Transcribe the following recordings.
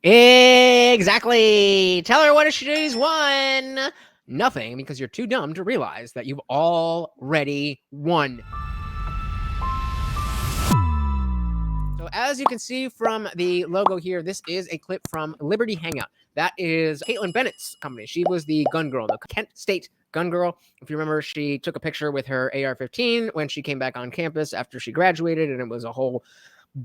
Exactly. Tell her what she's won. Nothing, because you're too dumb to realize that you've already won. So as you can see from the logo here, this is a clip from Liberty Hangout. That is Caitlin Bennett's company. She was the gun girl, the Kent State gun girl. If you remember, she took a picture with her AR-15 when she came back on campus after she graduated, and it was a whole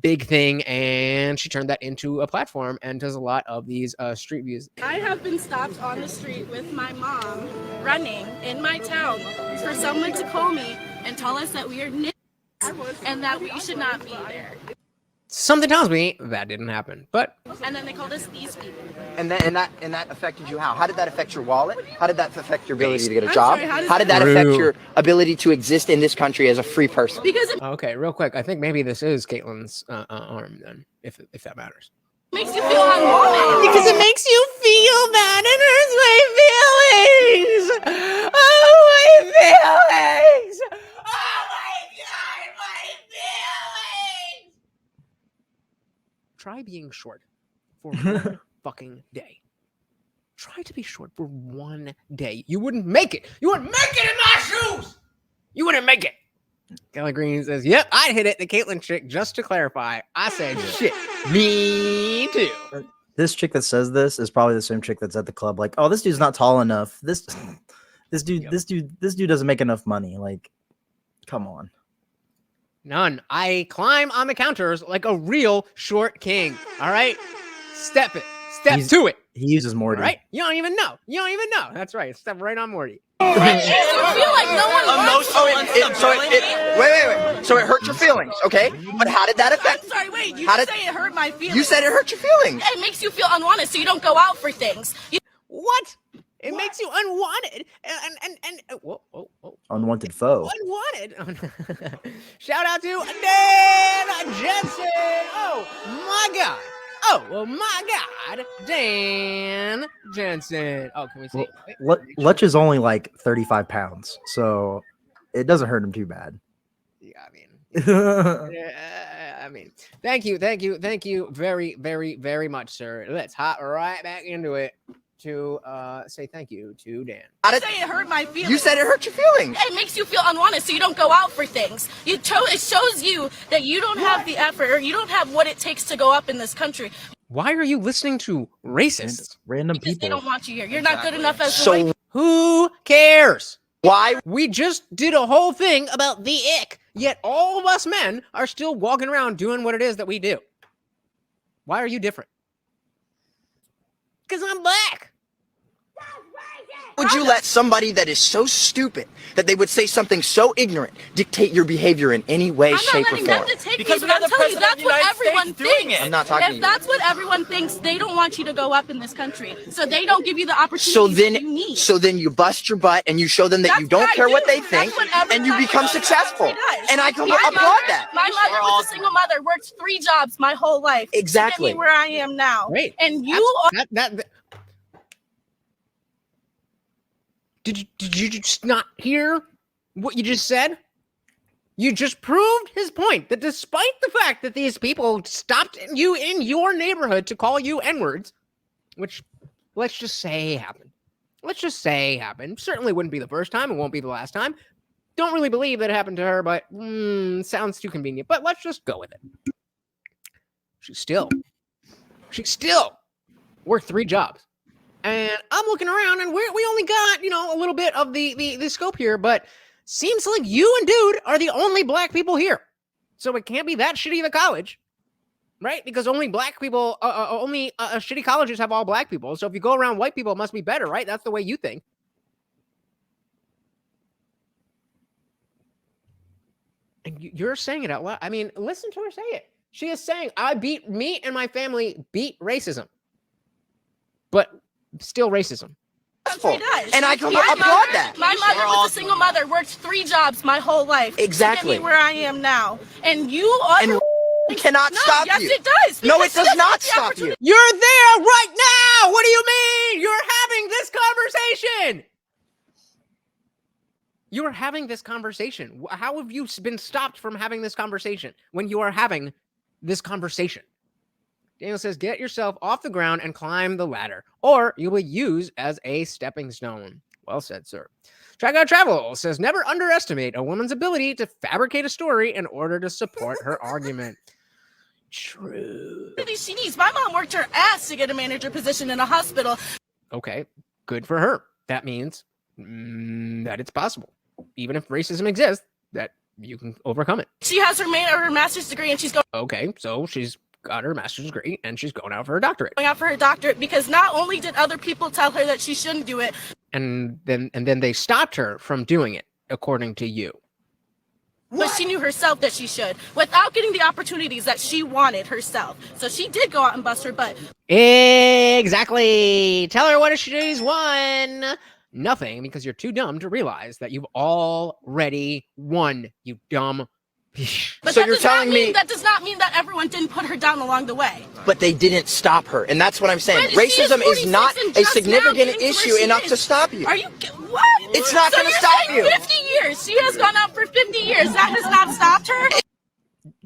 big thing, and she turned that into a platform and does a lot of these street views. I have been stopped on the street with my mom running in my town for someone to call me and tell us that we are and that we should not be there. Something tells me that didn't happen, but... And then they called us these people. And that affected you how? How did that affect your wallet? How did that affect your ability to get a job? Sorry, how did that affect your ability to exist in this country as a free person? Because okay, real quick, I think maybe this is Caitlin's arm then, if that matters. It makes you feel unwanted. Because it makes you feel bad and hurts my feelings! Oh, my feelings! Oh, my God, my feelings! Try being short for one fucking day. Try to be short for one day. You wouldn't make it. You wouldn't make it in my shoes. You wouldn't make it. Kelly Green says, yep, I'd hit it. The Caitlyn chick, just to clarify, I said shit. Me too. This chick that says this is probably the same chick that's at the club like, oh, this dude's not tall enough. This dude doesn't make enough money. Like, come on. None. I climb on the counters like a real short king. All right? Step it. Step to it. He uses Morty. All right? You don't even know. You don't even know. That's right. Step right on Morty. I feel like no one Wait. So it hurt your feelings, okay? But how did that affect? I'm sorry, wait. You say it hurt my feelings. You said it hurt your feelings. It makes you feel unwanted, so you don't go out for things. What? It makes you unwanted and whoa. Unwanted foe. Unwanted. Shout out to Dan Jensen. Oh my God. Oh my God, Dan Jensen. Oh, can we see? Well, Lutch is only like 35 pounds, so it doesn't hurt him too bad. Yeah, I mean, thank you very, very, very much, sir. Let's hop right back into it to say thank you to Dan. I say it hurt my feelings. You said it hurt your feelings. It makes you feel unwanted, so you don't go out for things. It shows you that you don't have the effort, or you don't have what it takes to go up in this country. Why are you listening to racists? Random Because people. they don't want you here. You're not good enough as So who cares? why? We just did a whole thing about the ick, yet all of us men are still walking around doing what it is that we do. Why are you different? Because I'm black. Would you let somebody that is so stupid that they would say something so ignorant dictate your behavior in any way, shape, or form? Because I'm telling you, that's what everyone thinks. I'm not talking to you. If that's what everyone thinks, they don't want you to go up in this country. So they don't give you the opportunities that you need. So then you bust your butt and you show them that you don't care what they think, and you become successful. And I can applaud that. My mother was a single mother, worked 3 jobs my whole life. Exactly. To get me where I am now. Great. And you are. Did you just not hear what you just said? You just proved his point that despite the fact that these people stopped you in your neighborhood to call you N-words, which let's just say happened. Certainly wouldn't be the first time. It won't be the last time. Don't really believe that it happened to her, but sounds too convenient. But let's just go with it. She still worked 3 jobs. And I'm looking around, and we only got, a little bit of the scope here, but seems like you and Dude are the only black people here. So it can't be that shitty of a college, right? Because only black people, shitty colleges have all black people. So if you go around white people, it must be better, right? That's the way you think. And you're saying it out loud. I mean, listen to her say it. She is saying, me and my family beat racism. But still racism. And I can applaud that. My mother was a single mother, worked 3 jobs my whole life. Exactly. To get me where I am now. And you are. And cannot stop you. you. Yes, it does. No, it does not stop you. You're there right now. What do you mean? You're having this conversation. You are having this conversation. How have you been stopped from having this conversation when you are having this conversation? Daniel says, get yourself off the ground and climb the ladder, or you will use as a stepping stone. Well said, sir. Track Out Travel says, never underestimate a woman's ability to fabricate a story in order to support her argument. True. She needs. My mom worked her ass to get a manager position in a hospital. Okay, good for her. That means that it's possible, even if racism exists, that you can overcome it. She has her master's degree, and she's going. Okay, so she's got her master's degree, and she's going out for her doctorate. Going out for her doctorate because not only did other people tell her that she shouldn't do it, and then they stopped her from doing it, according to you. But she knew herself that she should, without getting the opportunities that she wanted herself. So she did go out and bust her butt. Exactly. Tell her what she's won. Nothing, because you're too dumb to realize that you've already won, you dumb. But So you're telling me that does not mean that everyone didn't put her down along the way. but they didn't stop her, and that's what I'm saying. But she Racism is 46 not and a just significant now getting to issue where she enough is. to stop you. Are you what? It's not So gonna you're stop saying you. 50 years. She has gone out for 50 years. That has not stopped her.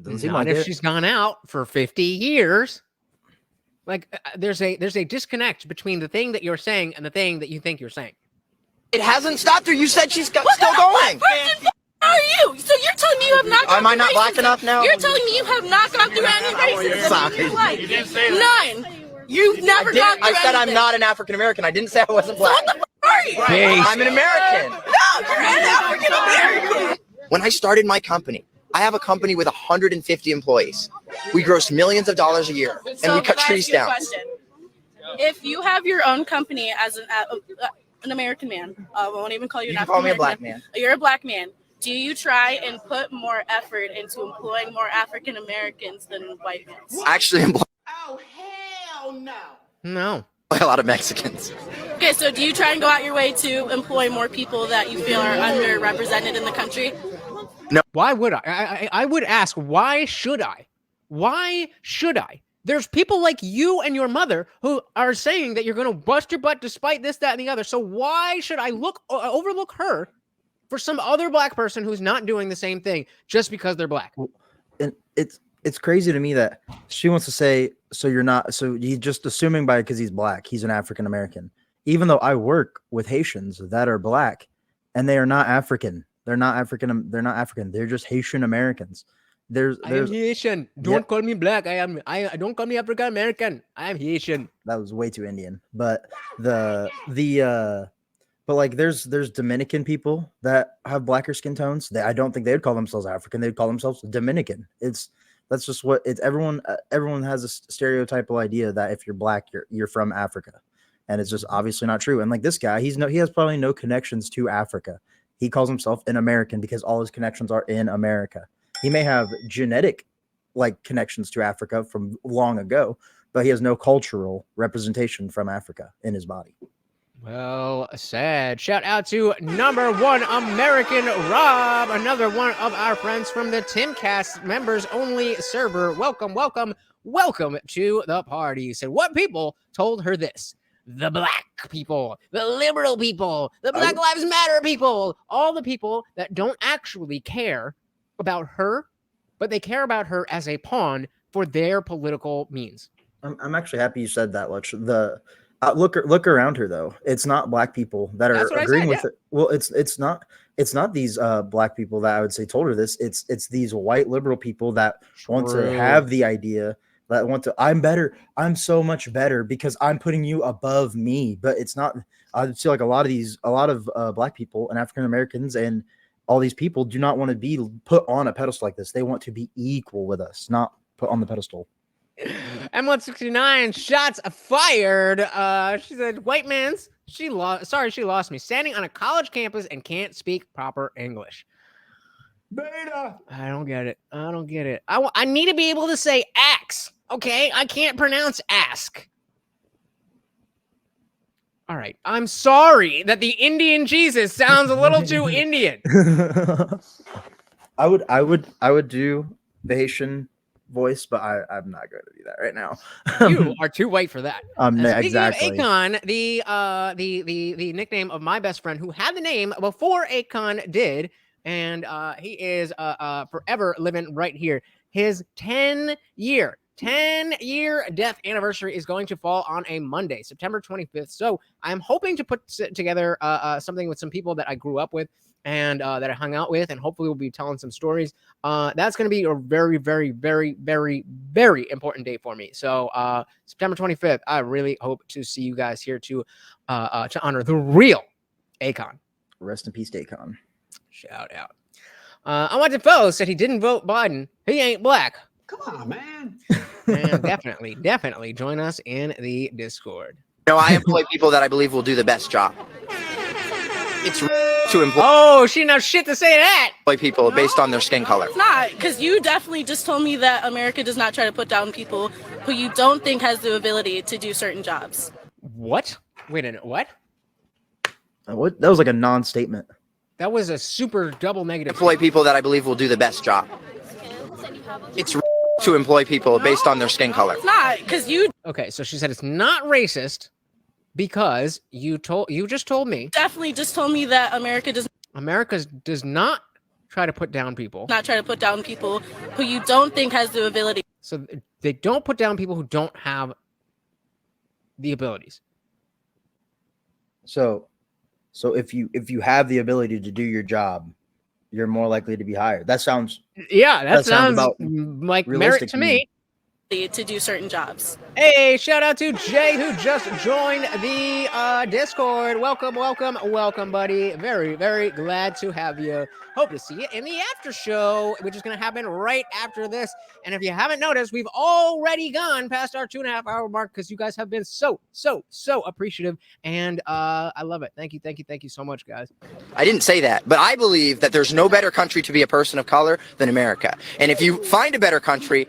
Doesn't seem Not like if it. she's gone out for 50 years. Like, there's a disconnect between the thing that you're saying and the thing that you think you're saying. It hasn't stopped her. You said she's still What going. person are you? So you're telling me you have not gone Am I through not black racism. enough now? You're telling me you have not gone through any racism in your life. None. You've never gone through I said I'm anything. not an African American. I didn't say I wasn't black. What the fuck are you? I'm an American. No, you're an African American. When I started my company, I have a company with 150 employees. We gross millions of dollars a year, and So we cut let me trees ask you a down. question. If you have your own company as an American man, I won't even call you You an can call me a African black man. You're a black man. Do you try and put more effort into employing more African Americans than white men? Actually, I'm black Oh, hell no. No. by a lot of Mexicans. Okay, so do you try and go out your way to employ more people that you feel are underrepresented in the country? Why would I? I would ask, why should I? Why should I? There's people like you and your mother who are saying that you're going to bust your butt despite this, that, and the other. So why should I overlook her for some other black person who's not doing the same thing just because they're black? And it's crazy to me that she wants to say, so he's just assuming because he's black, he's an African American, even though I work with Haitians that are black and they are not African. They're not African. They're just Haitian Americans. I am Haitian. Don't Yep. call me black. I don't call me African American. I am Haitian. That was way too Indian. But but like there's Dominican people that have blacker skin tones. I don't think they'd call themselves African. They'd call themselves Dominican. That's just what it's. Everyone has a stereotypal idea that if you're black, you're from Africa, and it's just obviously not true. And like this guy, he has probably no connections to Africa. He calls himself an American because all his connections are in America. He may have genetic connections to Africa from long ago, but he has no cultural representation from Africa in his body. Well said. Shout out to number one American Rob, another one of our friends from the Timcast members only server. Welcome to the party. Said what people told her this? The black people, the liberal people, the Black Lives Matter people, all the people that don't actually care about her, but they care about her as a pawn for their political means. I'm actually happy you said that, Lutch. Look around her though. It's not black people that are agreeing with it. Well, it's not these black people that I would say told her this. It's these white liberal people that want to have the idea that want to. I'm better. I'm so much better because I'm putting you above me. But it's not. I feel like a lot of black people and African Americans and all these people do not want to be put on a pedestal like this. They want to be equal with us, not put on the pedestal. M169 shots fired. She said, white man's. She lost me. Standing on a college campus and can't speak proper English. Beta. I don't get it. I need to be able to say axe. Okay, I can't pronounce ask. All right. I'm sorry that the Indian Jesus sounds a little too Indian. I would do the Haitian voice, but I'm not going to do that right now. You are too white for that. Speaking Exactly. of Akon, the nickname of my best friend who had the name before Akon did, and he is forever living right here. His 10-year 10-year death anniversary is going to fall on a Monday, September 25th. So I'm hoping to put together something with some people that I grew up with and that I hung out with, and hopefully we'll be telling some stories. That's going to be a very, very, very, very, very important date for me. So September 25th, I really hope to see you guys here to honor the real Akon. Rest in peace, Akon. Shout out. Unwanted Foe said he didn't vote Biden. He ain't black. Come on, man. And definitely join us in the Discord. No, I employ people that I believe will do the best job. It's to employ Oh, she didn't have shit to say to that. people based on their skin color. It's not, because you definitely just told me that America does not try to put down people who you don't think has the ability to do certain jobs. What? Wait a minute. What? What? That was like a non-statement. That was a super double negative. Employ people that I believe will do the best job. It's to employ people based on their skin color. It's not, because you Okay, so she said it's not racist because you just told me definitely just told me that America does America does not try to put down people. not try to put down people who you don't think has the ability. So they don't put down people who don't have the abilities. So if you have the ability to do your job, you're more likely to be hired. That sounds Yeah, that That sounds sounds about like merit realistic to to me. To do certain jobs. Hey, shout out to Jay who just joined the Discord. Welcome, buddy. Very, very glad to have you. Hope to see you in the after show, which is going to happen right after this. And if you haven't noticed, we've already gone past our 2.5 hour mark because you guys have been so appreciative. And I love it. Thank you so much, guys. I didn't say that, but I believe that there's no better country to be a person of color than America. And if you find a better country,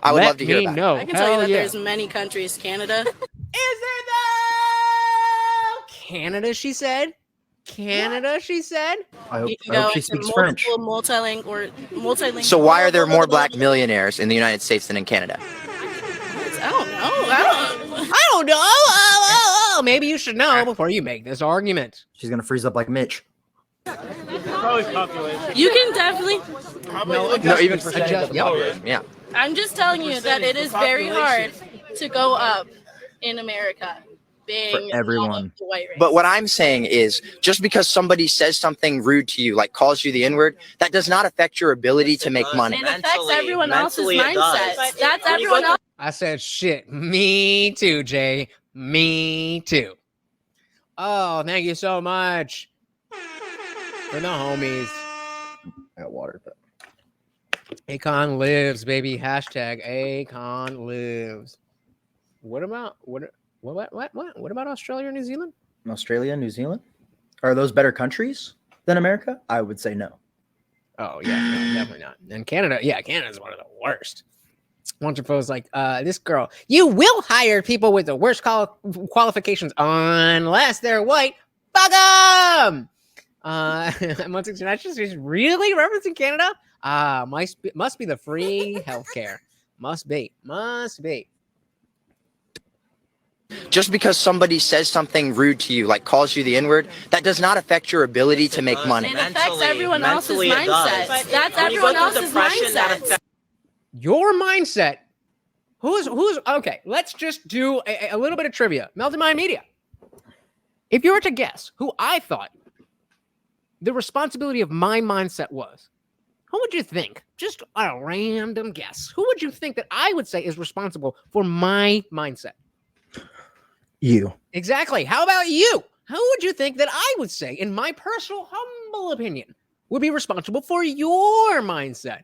I would love to hear about it. Know. I can tell you Hell that yeah. there's many countries. Canada. Is there though? Canada, she said. Canada, she said. I hope, You can I hope go she into speaks French. multilingual. So why are there more black millionaires in the United States than in Canada? I don't know. I don't know. Oh, maybe you should know before you make this argument. She's gonna freeze up like Mitch. You can definitely. No, even percentage of the yeah. population. Yeah. I'm just telling you that it is very hard to go up in America, being For everyone. of the white race. But what I'm saying is, just because somebody says something rude to you, like calls you the N-word, that does not affect your ability to make money. It affects everyone else's mentally it does. mindset. That's everyone else. I said shit. Me too, Jay. Me too. Oh, thank you so much for the homies. I got water. But Akon lives, baby. Hashtag Akon lives. What about what about Australia or New Zealand? Australia, New Zealand, are those better countries than America? I would say no. Oh yeah, no, definitely not. And Canada, yeah, Canada's one of the worst. Wonderful's like, this girl, you will hire people with the worst qualifications unless they're white. Fuck them. 169 is really referencing Canada. Must be the free healthcare. Must be. Just because somebody says something rude to you, like calls you the N-word, that does not affect your ability to make money. It affects everyone else's mentally it does. mindset. That's When you everyone go through else's depression, that mindset. affects- Your mindset. Who's okay? Let's just do a little bit of trivia. Melted Mind Media. If you were to guess who I thought the responsibility of my mindset was, who would you think? Just a random guess. Who would you think that I would say is responsible for my mindset? You. Exactly. How about you? Who would you think that I would say, in my personal, humble opinion, would be responsible for your mindset?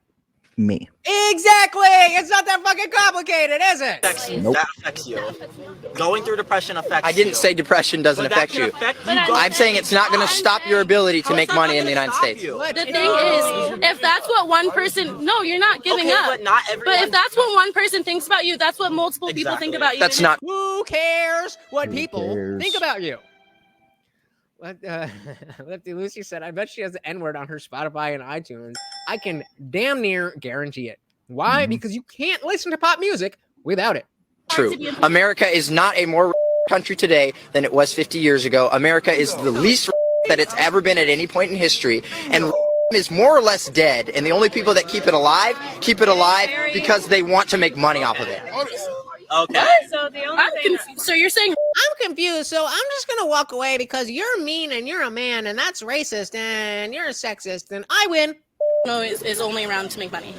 Me. Exactly. It's not that fucking complicated, is it? affects you. Nope. That affects you. Going through depression affects you. I didn't say depression doesn't But that affect can you. affect But I- I'm saying it's not going to stop your ability to How is make that money not in the gonna United stop States. you? The thing is, if that's what one person, no, you're not giving Okay, up. but not everyone. But if that's what one person thinks about you, that's what multiple people think Exactly. about you. That's not Who cares what Who people cares? think about you? Lefty Lucy said, I bet she has the N-word on her Spotify and iTunes. I can damn near guarantee it. Why? Mhm. Because you can't listen to pop music without it. true. America is not a more country today than it was 50 years ago. America is the least that it's ever been at any point in history. And is more or less dead, and the only people that keep it alive because they want to make money off of it. Okay. So the only so you're saying I'm confused, so I'm just gonna walk away because you're mean and you're a man and that's racist and you're a sexist and I win. no is only around to make money.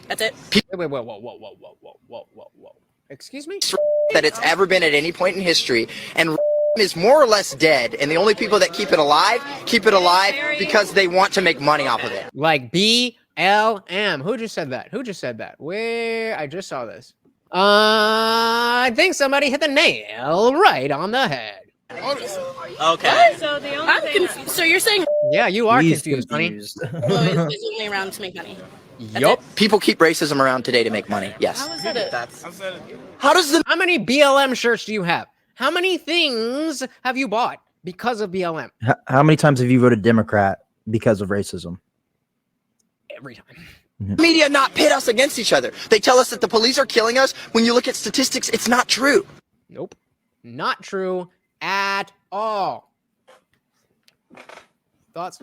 That's it. Wait, whoa. Excuse me? That it's ever been at any point in history, and is more or less dead, and the only people that keep it alive because they want to make money off of it. Like BLM. Who just said that? Where? I just saw this. I think somebody hit the nail right on the head. Okay. So the only so you're saying Yeah, you are He's confused, honey. no is only around to make money. Yup. People keep racism around today to make money. Yes. How is that it? How does the How many BLM shirts do you have? How many things have you bought because of BLM? How many times have you voted Democrat because of racism? Every time. media not pit us against each other? They tell us that the police are killing us. When you look at statistics, it's not true. Nope. Not true at all. Thoughts?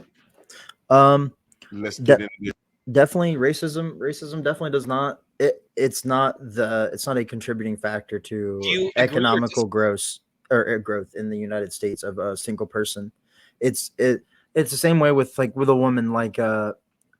Let's get into this. Definitely racism definitely does not it's not a contributing factor to Do you agree or economical growth in the United States of a single person. It's the same way with a woman.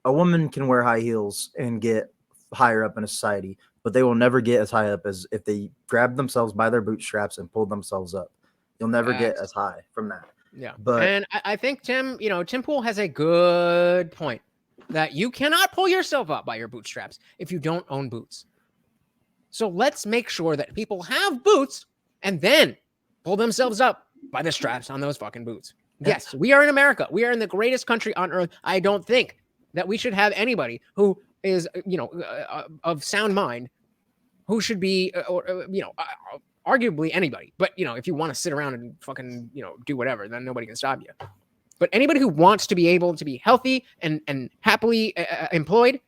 A woman can wear high heels and get higher up in a society, but they will never get as high up as if they grab themselves by their bootstraps and pull themselves up. You'll never get as high from that. Yeah. But and I think Tim Pool has a good point that you cannot pull yourself up by your bootstraps if you don't own boots. So let's make sure that people have boots and then pull themselves up by the straps on those fucking boots. Yes, we are in America. We are in the greatest country on earth. I don't think that we should have anybody who is, of sound mind who should be, arguably anybody. But, if you want to sit around and fucking, do whatever, then nobody can stop you. But anybody who wants to be able to be healthy and happily employed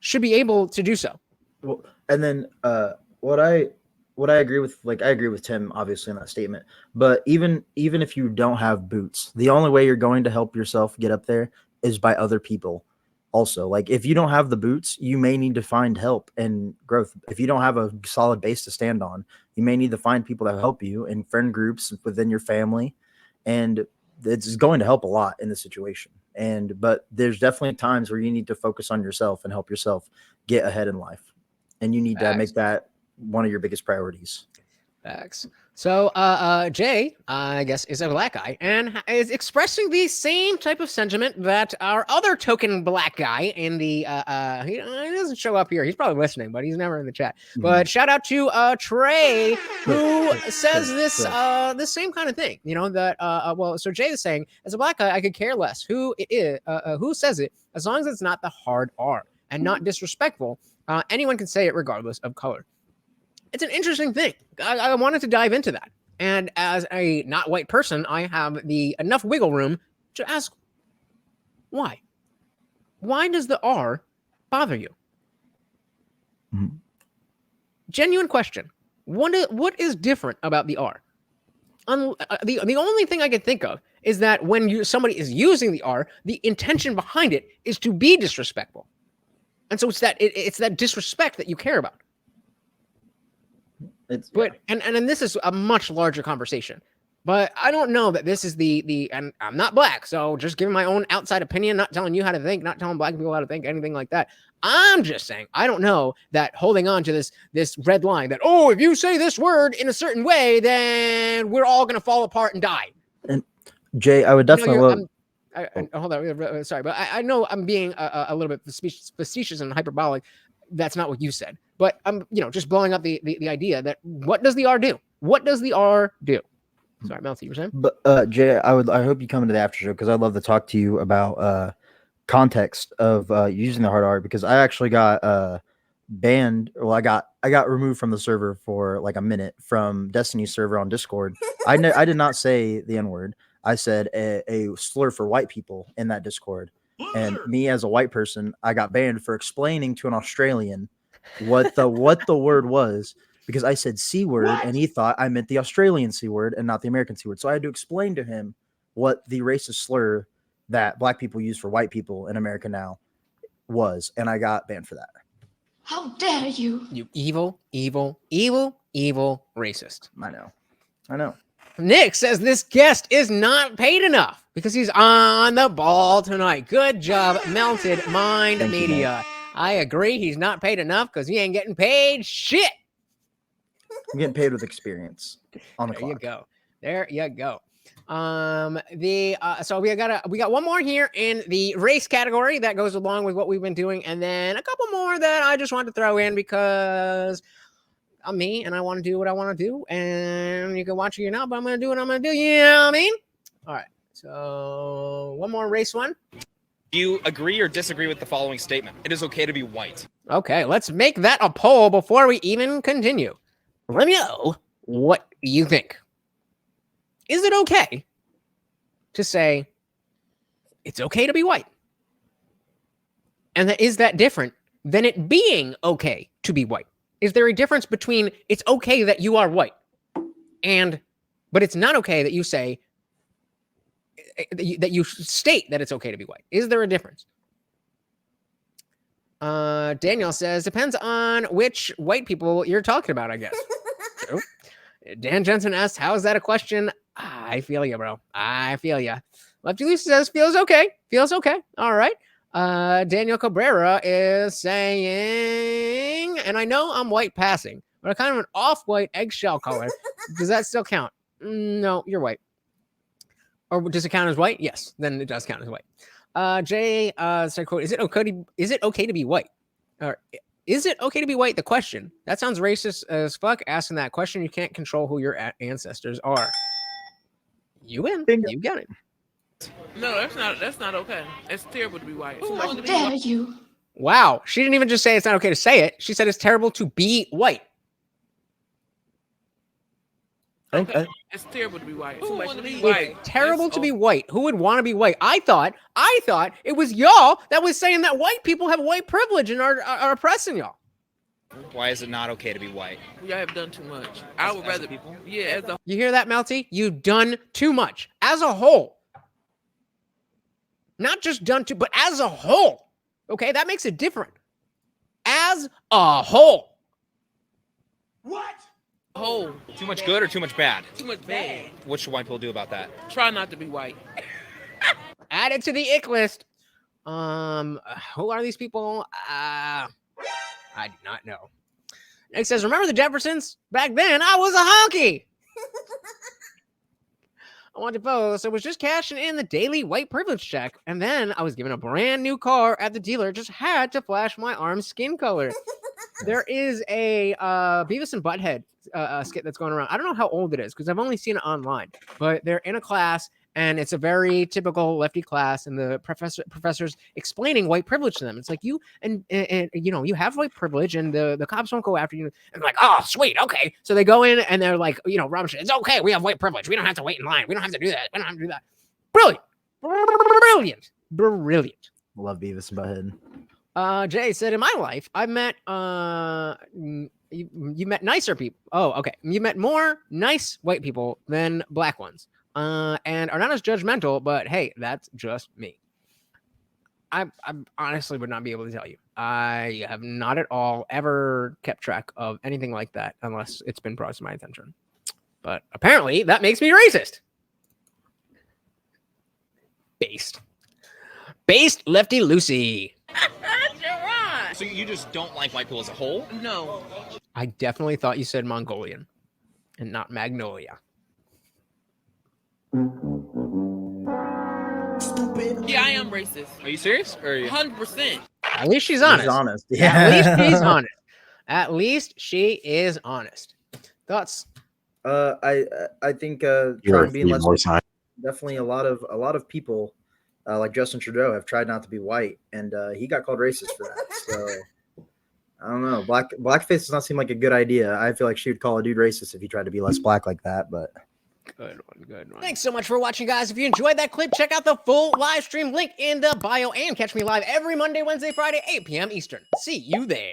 should be able to do so. Well, and then what I agree with, I agree with Tim obviously in that statement. But even if you don't have boots, the only way you're going to help yourself get up there is by other people. Also, if you don't have the boots, you may need to find help and growth. If you don't have a solid base to stand on, you may need to find people that help you in friend groups within your family, and it's going to help a lot in the situation. But there's definitely times where you need to focus on yourself and help yourself get ahead in life, and you need to make that one of your biggest priorities. Facts. So, Jay, I guess, is a black guy and is expressing the same type of sentiment that our other token black guy in the, he doesn't show up here. He's probably listening, but he's never in the chat. Mm-hmm. But shout out to Trey, who says this, this same kind of thing, so Jay is saying, as a black guy, I could care less who it is, who says it, as long as it's not the hard R and not disrespectful. Anyone can say it regardless of color. It's an interesting thing. I wanted to dive into that. And as a not white person, I have enough wiggle room to ask, why? Why does the R bother you? Mm-hmm. Genuine question. What is different about the R? The only thing I can think of is that when somebody is using the R, the intention behind it is to be disrespectful. And so it's that disrespect that you care about. And this is a much larger conversation, but I don't know that this is and I'm not black, so just giving my own outside opinion, not telling you how to think, not telling black people how to think, anything like that. I'm just saying, I don't know that holding on to this red line that, if you say this word in a certain way, then we're all going to fall apart and die. And Jay, I would definitely hold on. Sorry, but I know I'm being a little bit facetious and hyperbolic. That's not what you said, but I'm, just blowing up the idea that what does the R do? What does the R do? Sorry, Melty, you were saying? But Jay, I hope you come into the after show because I'd love to talk to you about context of using the hard R, because I actually got banned. Well, I got removed from the server for like a minute from Destiny's server on Discord. I did not say the N-word. I said a slur for white people in that Discord. And me as a white person, I got banned for explaining to an Australian what the word was, because I said C word and he thought I meant the Australian C word and not the American C word. So I had to explain to him what the racist slur that black people use for white people in America now was, and I got banned for that. How dare you? You evil, evil, evil, evil racist. I know. Nick says this guest is not paid enough because he's on the ball tonight. Good job, Melted Mind Thank you, Media. I agree. He's not paid enough because he ain't getting paid shit. I'm getting paid with experience on the There clock. you go. There you go. So we got one more here in the race category that goes along with what we've been doing, and then a couple more that I just wanted to throw in because I'm me and I want to do what I want to do, and you can watch it now, but I'm gonna do what I'm gonna do. You know what I mean? All right. So one more race one. Do you agree or disagree with the following statement? It is okay to be white. Okay, let's make that a poll before we even continue. Let me know what you think. Is it okay to say it's okay to be white? And is that different than it being okay to be white? Is there a difference between it's okay that you are white but it's not okay that you say that you state that it's okay to be white? Is there a difference? Daniel says, depends on which white people you're talking about, I guess. True. Dan Jensen asks, how is that a question? I feel you, bro. I feel you. Lefty Lucy says, feels okay. Feels okay. All right. Daniel Cabrera is saying, and I know I'm white passing, but I'm kind of an off-white eggshell color. Does that still count? No, you're white. Or does it count as white? Yes, then it does count as white. Jay said, quote, is it okay to be white? Or is it okay to be white? The question. That sounds racist as fuck, asking that question. You can't control who your ancestors are. You win. Bingo. You got it. No, that's not okay. It's terrible to be white. How dare you? Wow. She didn't even just say it's not okay to say it. She said it's terrible to be white. It's terrible to be white. Who want to be It's terrible to be white. Who would want to be white? I thought it was y'all that was saying that white people have white privilege and are oppressing y'all. Why is it not okay to be white? Y'all have done too much. I would rather people. Yeah, as a You hear that, Melty? You've done too much as a whole. Not just done too, but as a whole. Okay, that makes it different. As a whole. What? whole. Too much good or too much bad? Too much bad. What should white people do about that? Try not to be white. Add it to the ick list. Who are these people? I do not know. It says, remember the Jeffersons? Back then, I was a honky. I wanted to post. I was just cashing in the daily white privilege check, and then I was given a brand new car at the dealer. Just had to flash my arm's skin color. There is a Beavis and Butthead skit that's going around. I don't know how old it is because I've only seen it online, but they're in a class, and it's a very typical lefty class, and the professor's explaining white privilege to them. It's like you and you know, you have white privilege, and the cops won't go after you. And like, oh, sweet, okay. So they go in and they're like, you know, rubbish. It's okay. We have white privilege. We don't have to wait in line. We don't have to do that. We don't have to do that. Brilliant. Love Beavis and Butthead. Jay said, in my life, I met you met nicer people. Oh, okay. You met more nice white people than black ones. And are not as judgmental, but hey, that's just me. I honestly would not be able to tell you. I have not at all ever kept track of anything like that unless it's been brought to my attention. But apparently that makes me racist. Based Lefty Lucy. So you just don't like white people as a whole? No. I definitely thought you said Mongolian and not Magnolia. Yeah, I am racist. Are you serious? Or are you... 100%. At least she's honest. She's honest. Yeah. At least she's honest. At least she is honest. Thoughts? I think trying to be less. Definitely a lot of people like Justin Trudeau have tried not to be white, and he got called racist for that. So I don't know. Blackface does not seem like a good idea. I feel like she would call a dude racist if he tried to be less black like that. But good one. Thanks so much for watching, guys. If you enjoyed that clip, check out the full live stream link in the bio and catch me live every Monday, Wednesday, Friday, 8 p.m. Eastern. See you there.